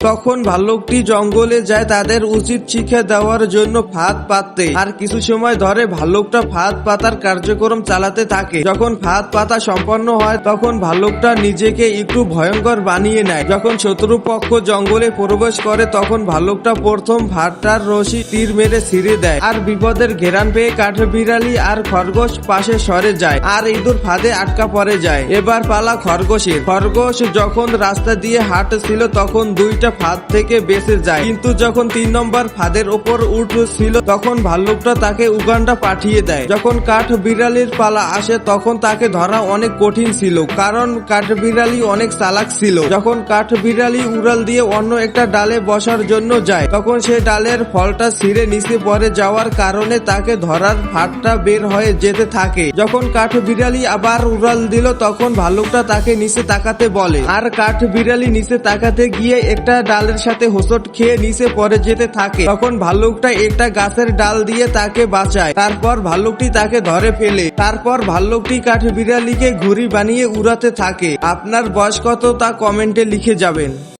তখন ভাল্লুকটি জঙ্গলে যায় তাদের উচিত শিক্ষা দেওয়ার জন্য ফাঁদ পাততে। আর কিছু সময় ধরে ভাল্লুকটা ফাঁদ পাতার কার্যক্রম চালাতে থাকে। যখন ফাঁদ পাতা সম্পন্ন হয় তখন ভাল্লুকটা নিজেকে একটু ভয়ঙ্কর বানিয়ে নেয়। যখন শত্রুপক্ষ জঙ্গলে প্রবেশ করে তখন ভাল্লুকটা প্রথম ফাঁদটার রশি তীর মেরে ছিঁড়ে দেয়। আর বিপদের ঘেরান পেয়ে কাঠবিড়ালি আর খরগোশ পাশে সরে যায় আর ইঁদুর ফাঁদে আটকা পড়ে যায়। এবার পালা খরগোশের। খরগোশ যখন রাস্তা দিয়ে হাঁটছিল তখন দুইটা ফাঁদ থেকে বেঁচে যায়, কিন্তু যখন 3 নম্বর ফাঁদের উপর উঠছিল তখন ভাল্লুকটা তাকে উগান্ডা পাঠিয়ে দেয়। যখন কাঠবিড়ালির পালা আসে তখন তাকে ধরা অনেক কঠিন ছিল, কারণ কাঠবিড়ালি অনেক চালাক ছিল। যখন কাঠবিড়ালি উড়াল দিয়ে অন্য একটা ডালে বসার জন্য যায় তখন সে ডালের ফলটা ছিঁড়ে নিচে পড়ে যাওয়ার কারণে তাকে ধরার ফাঁদটা বের হয়ে যেতে থাকে। যখন কাঠবিড়ালি আবার উড়াল দিল তখন ভাল্লুকটা তাকে নিচে তাকাতে বলে, আর কাঠবিড়ালি নিচে তাকাতে গিয়ে একটা ডালের সাথে হোঁচট খেয়ে নিচে পড়ে যেতে থাকে। তখন ভাল্লুকটা একটা গাছের ডাল দিয়ে তাকে বাঁচায়। তারপর ভাল্লুকটি তাকে ধরে ফেলে। তারপর ভাল্লুকটি কাঠবিড়ালিকে ঘুড়ি বানিয়ে উড়াতে থাকে। আপনার বয়স কত তা কমেন্টে লিখে যাবেন।